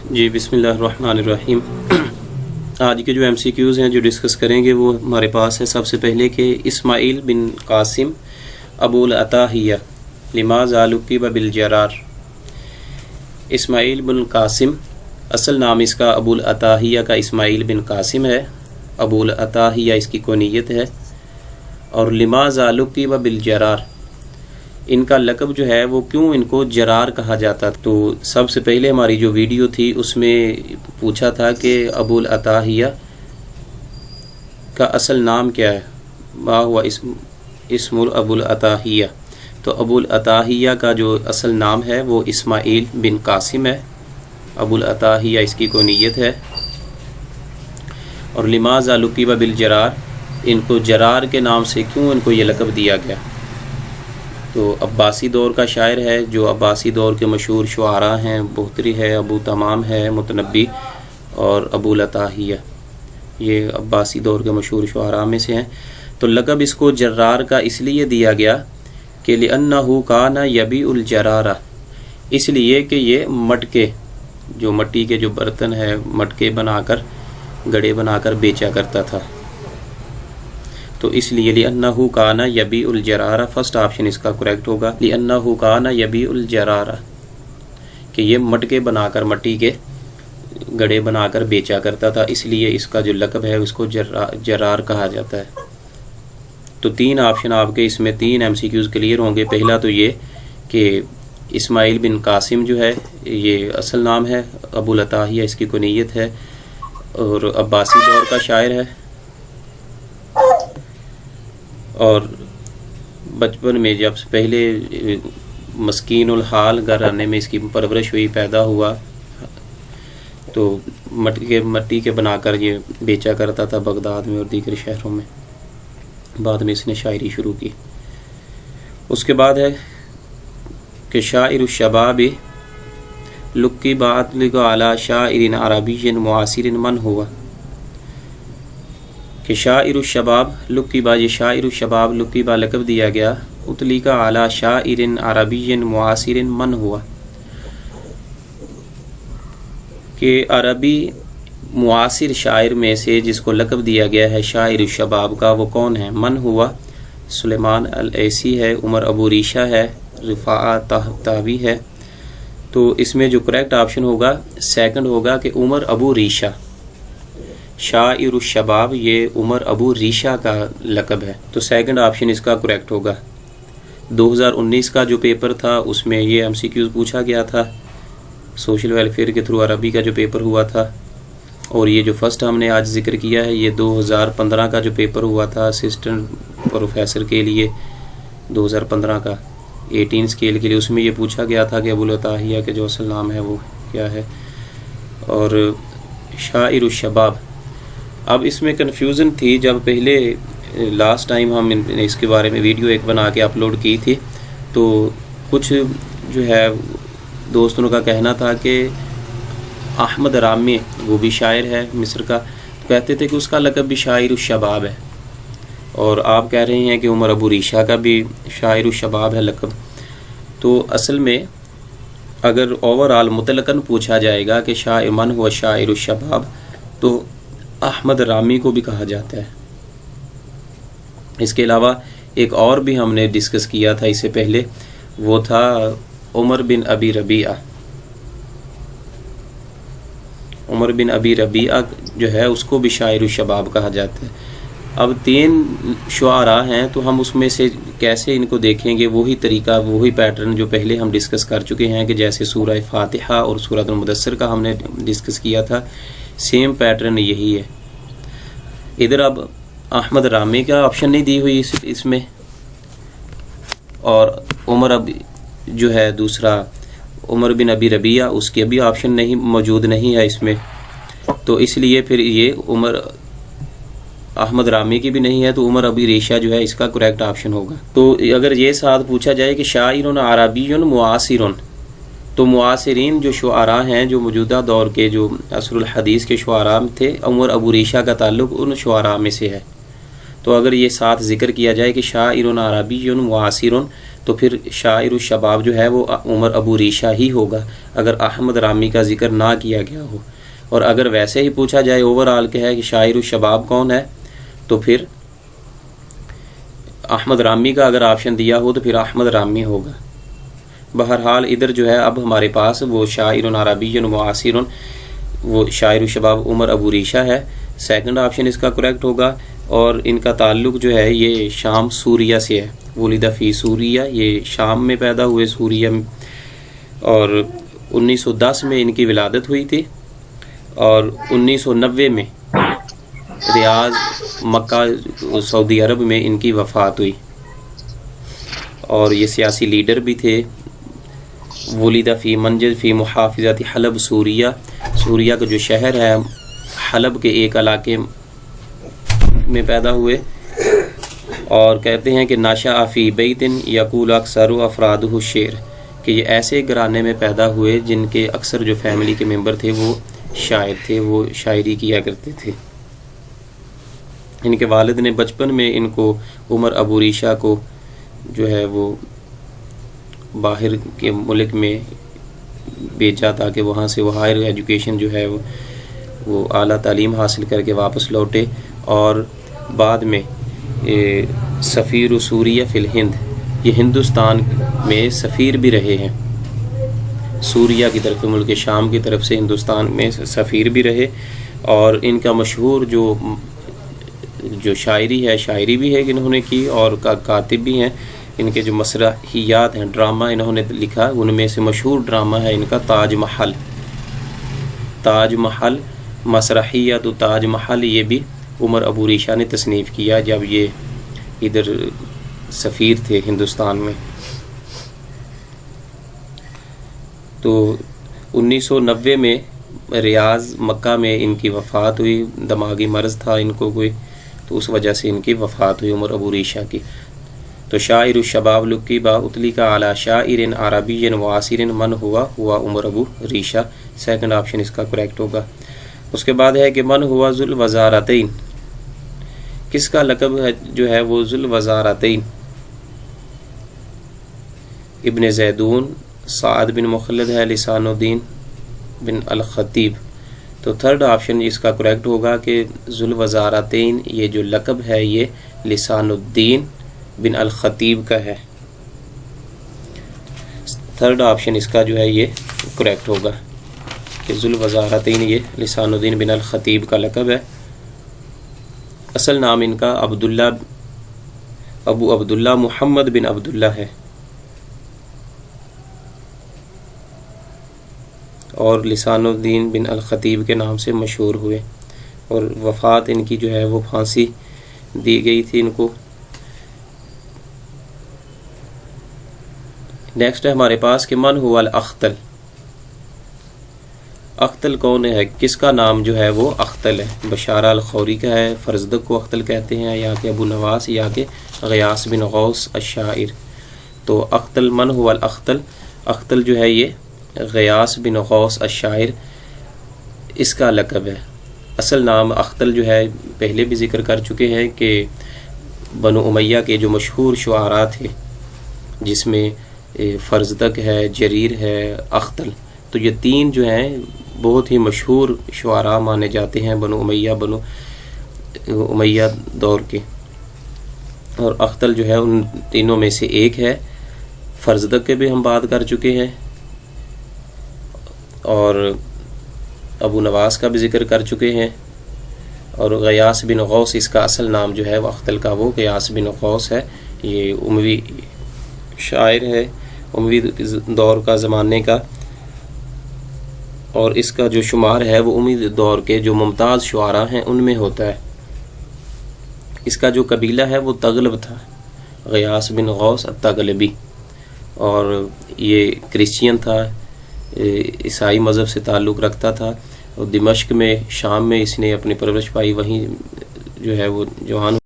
جی بسم اللہ الرحمن الرحیم۔ آج کے جو MCQs ہیں جو ڈسکس کریں گے وہ ہمارے پاس ہے۔ سب سے پہلے کہ اسماعیل بن قاسم ابو العطاہیہ لماذا لقب بالجرار۔ اسماعیل بن قاسم اصل نام اس کا ابو العطاہیہ کا اسماعیل بن قاسم ہے، ابو العطاہیہ اس کی کنیت ہے، اور لماذا لقب بالجرار، ان کا لقب جو ہے وہ کیوں ان کو جرار کہا جاتا۔ تو سب سے پہلے ہماری جو ویڈیو تھی اس میں پوچھا تھا کہ ابو العطاہیہ کا اصل نام کیا ہے، ما ہوا اسم ابو العطاہیہ۔ تو ابو العطاہیہ کا جو اصل نام ہے وہ اسماعیل بن قاسم ہے، ابو العطاہیہ اس کی کنیت ہے، اور لماذا لقب بالجرار، ان کو جرار کے نام سے کیوں ان کو یہ لقب دیا گیا۔ تو عباسی دور کا شاعر ہے، جو عباسی دور کے مشہور شعراء ہیں، بہتری ہے، ابو تمام ہے، متنبی اور ابو العطاہیہ، یہ عباسی دور کے مشہور شعراء میں سے ہیں۔ تو لقب اس کو جرار کا اس لیے دیا گیا کہ لأنہ کان یبیع الجرارہ، اس لیے کہ یہ مٹکے، جو مٹی کے جو برتن ہے، مٹکے بنا کر، گڑے بنا کر بیچا کرتا تھا۔ تو اس لیے لأنہ کان یبیع الجرارہ، فرسٹ آپشن اس کا کریکٹ ہوگا، لأنہ کان یبیع الجرارہ، کہ یہ مٹکے بنا کر، مٹی کے گڑے بنا کر بیچا کرتا تھا، اس لیے اس کا جو لقب ہے اس کو جرار کہا جاتا ہے۔ تو تین آپشن آپ کے اس میں تین MCQs کلیئر ہوں گے۔ پہلا تو یہ کہ اسماعیل بن قاسم جو ہے یہ اصل نام ہے، ابو العطاہیہ اس کی کنیت ہے، اور عباسی دور کا شاعر ہے، اور بچپن میں جب پہلے مسکین الحال گھرانے میں اس کی پرورش ہوئی، پیدا ہوا، تو مٹی کے بنا کر یہ بیچا کرتا تھا بغداد میں اور دیگر شہروں میں۔ بعد میں اس نے شاعری شروع کی۔ اس کے بعد ہے کہ شاعر الشباب لقب علی شاعر عربی معاصر من ہوا، کہ شاعر الشباب لقب، یہ شاعر الشباب لقب لقب دیا گیا، اطلق علی شاعر عربی معاصر من ہوا، کہ عربی معاصر شاعر میں سے جس کو لقب دیا گیا ہے شاعر الشباب کا، وہ کون ہے؟ من ہوا، سلیمان العیسی ہے، عمر ابو ریشہ ہے، رفاعہ طہطاوی ہے۔ تو اس میں جو کریکٹ آپشن ہوگا سیکنڈ ہوگا کہ عمر ابو ریشہ، شاعر الشباب یہ عمر ابو ریشہ کا لقب ہے، تو سیکنڈ آپشن اس کا کریکٹ ہوگا۔ 2019 کا جو پیپر تھا اس میں یہ MCQs پوچھا گیا تھا، سوشل ویلفیئر کے تھرو عربی کا جو پیپر ہوا تھا، اور یہ جو فرسٹ ہم نے آج ذکر کیا ہے یہ 2015 کا جو پیپر ہوا تھا اسسٹنٹ پروفیسر کے لیے، 2015 کا 18 اسکیل کے لیے، اس میں یہ پوچھا گیا تھا کہ ابو العطاہیہ کے جو اصل نام ہے وہ کیا ہے، اور شاعر الشباب۔ اب اس میں کنفیوژن تھی، جب پہلے لاسٹ ٹائم ہم نے اس کے بارے میں ویڈیو ایک بنا کے اپلوڈ کی تھی، تو کچھ جو ہے دوستوں کا کہنا تھا کہ احمد رامی، وہ بھی شاعر ہے مصر کا، کہتے تھے کہ اس کا لقب بھی شاعر الشباب ہے، اور آپ کہہ رہے ہیں کہ عمر ابو ریشہ کا بھی شاعر الشباب ہے لقب۔ تو اصل میں اگر اوورآل مطلقاً پوچھا جائے گا کہ شاعر من ہوا شاعر الشباب، تو احمد رامی کو بھی کہا جاتا ہے۔ اس کے علاوہ ایک اور بھی ہم نے ڈسکس کیا تھا اس سے پہلے، وہ تھا عمر بن ابی ربیعہ۔ عمر بن ابی ربیعہ جو ہے اس کو بھی شاعر الشباب کہا جاتا ہے۔ اب تین شعراء ہیں تو ہم اس میں سے کیسے ان کو دیکھیں گے، وہی طریقہ، وہی پیٹرن جو پہلے ہم ڈسکس کر چکے ہیں، کہ جیسے سورہ فاتحہ اور سورۃ المدثر کا ہم نے ڈسکس کیا تھا، سیم پیٹرن یہی ہے۔ ادھر اب احمد رامی کا آپشن نہیں دی ہوئی اس میں، اور عمر اب جو ہے دوسرا عمر بن ابی ربیعہ، اس کے بھی آپشن نہیں موجود نہیں ہے اس میں، تو اس لیے پھر یہ احمد رامی کی بھی نہیں ہے، تو عمر ابی ریشہ جو ہے اس کا کریکٹ آپشن ہوگا۔ تو اگر یہ ساتھ پوچھا جائے کہ شاعر عربی معاصر، تو معاصرین جو شعراء ہیں، جو موجودہ دور کے جو عصر الحدیث کے شعراء تھے، عمر ابو ریشہ کا تعلق ان شعراء میں سے ہے۔ تو اگر یہ ساتھ ذکر کیا جائے کہ شاعر عربی معاصر، تو پھر شاعر الشباب جو ہے وہ عمر ابو ریشہ ہی ہوگا اگر احمد رامی کا ذکر نہ کیا گیا ہو. اور اگر ویسے ہی پوچھا جائے اوور آل کہ ہے کہ شاعر الشباب کون ہے تو پھر احمد رامی کا اگر آپشن دیا ہو تو پھر احمد رامی ہوگا. بہرحال ادھر جو ہے اب ہمارے پاس وہ شاعر عربی معاصر وہ شاعر الشباب عمر ابو ریشہ ہے. سیکنڈ آپشن اس کا کریکٹ ہوگا. اور ان کا تعلق جو ہے یہ شام سوریہ سے ہے. ولد فی سوریہ، یہ شام میں پیدا ہوئے سوریہ میں، اور 1910 میں ان کی ولادت ہوئی تھی اور 1990 میں ریاض مکہ سعودی عرب میں ان کی وفات ہوئی. اور یہ سیاسی لیڈر بھی تھے. ولد فی منجد فی محافظت حلب سوریہ، سوریہ کا جو شہر ہے حلب کے ایک علاقے میں پیدا ہوئے. اور کہتے ہیں کہ ناشا فی بیت یقول اکثر افرادہ الشعر، کہ یہ ایسے گھرانے میں پیدا ہوئے جن کے اکثر جو فیملی کے ممبر تھے وہ شاعر تھے، وہ شاعری کیا کرتے تھے. ان کے والد نے بچپن میں ان کو عمر ابو ریشہ کو جو ہے وہ باہر کے ملک میں بھیجا تاکہ وہاں سے وہ ہائر ایجوکیشن جو ہے وہ اعلیٰ تعلیم حاصل کر کے واپس لوٹے. اور بعد میں سفیر سوریہ فی الہند، یہ ہندوستان میں سفیر بھی رہے ہیں. سوریہ کی طرف، ملک شام کی طرف سے ہندوستان میں سفیر بھی رہے. اور ان کا مشہور جو شاعری ہے، شاعری بھی ہے کہ انہوں نے کی، اور کاتب بھی ہیں. ان کے جو مسرحیات ہیں، ڈرامہ انہوں نے لکھا، ان میں سے مشہور ڈرامہ ہے ان کا تاج محل. تاج محل مسرحیات تاج محل یہ بھی عمر ابو ریشہ نے تصنیف کیا جب یہ ادھر سفیر تھے ہندوستان میں. تو 1990 میں ریاض مکہ میں ان کی وفات ہوئی. دماغی مرض تھا ان کو کوئی، تو اس وجہ سے ان کی وفات ہوئی عمر ابو ریشہ کی. تو شاعر الشباب لقب اطلق علی شاعر عربی معاصر من ہوا عمر ابو ریشہ. سیکنڈ آپشن اس کا کریکٹ ہوگا. اس کے بعد ہے کہ من ہوا ذو الوزارتین، کس کا لقب ہے جو ہے وہ ذو الوزارتین؟ ابن زیدون، سعد بن مخلد ہے، لسان الدین بن الخطیب. تو تھرڈ آپشن اس کا کریکٹ ہوگا کہ ذو الوزارتین یہ جو لقب ہے یہ لسان الدین بن الخطیب کا ہے. تھرڈ آپشن اس کا جو ہے یہ کریکٹ ہوگا کہ ذو الوزارتین یہ لسان الدین بن الخطیب کا لقب ہے. اصل نام ان کا ابو عبداللہ محمد بن عبداللہ ہے، اور لسان الدین بن الخطیب کے نام سے مشہور ہوئے. اور وفات ان کی جو ہے وہ پھانسی دی گئی تھی ان کو. نیکسٹ ہے ہمارے پاس کہ من ہوا الاخطل. اختل کون ہے؟ کس کا نام جو ہے وہ اختل ہے؟ بشارہ الخوری کا ہے، فرزدق کو اختل کہتے ہیں، یا کہ ابو نواس، یا کہ غیاث بن غوث الشاعر. تو اختل من ہوا الاختل، اختل جو ہے یہ غیاث بن غوث الشاعر اس کا لقب ہے. اصل نام اختل جو ہے پہلے بھی ذکر کر چکے ہیں کہ بنو امیہ کے جو مشہور شعراء تھے جس میں فرزدق ہے، جریر ہے، اختل، تو یہ تین جو ہیں بہت ہی مشہور شعراء مانے جاتے ہیں بنو امیہ دور کے. اور اختل جو ہے ان تینوں میں سے ایک ہے. فرزدق کے بھی ہم بات کر چکے ہیں، اور ابو نواس کا بھی ذکر کر چکے ہیں. اور غیاث بن غوث اس کا اصل نام جو ہے وہ اختل کا وہ غیاث بن غوث ہے. یہ اموی شاعر ہے، اموی دور کا زمانے کا، اور اس کا جو شمار ہے وہ اموی دور کے جو ممتاز شعراء ہیں ان میں ہوتا ہے. اس کا جو قبیلہ ہے وہ تغلب تھا، غیاث بن غوث التغلبی، اور یہ کرسچین تھا، عیسائی مذہب سے تعلق رکھتا تھا. اور دمشق میں، شام میں اس نے اپنی پرورش پائی، وہیں جو ہے وہ جوان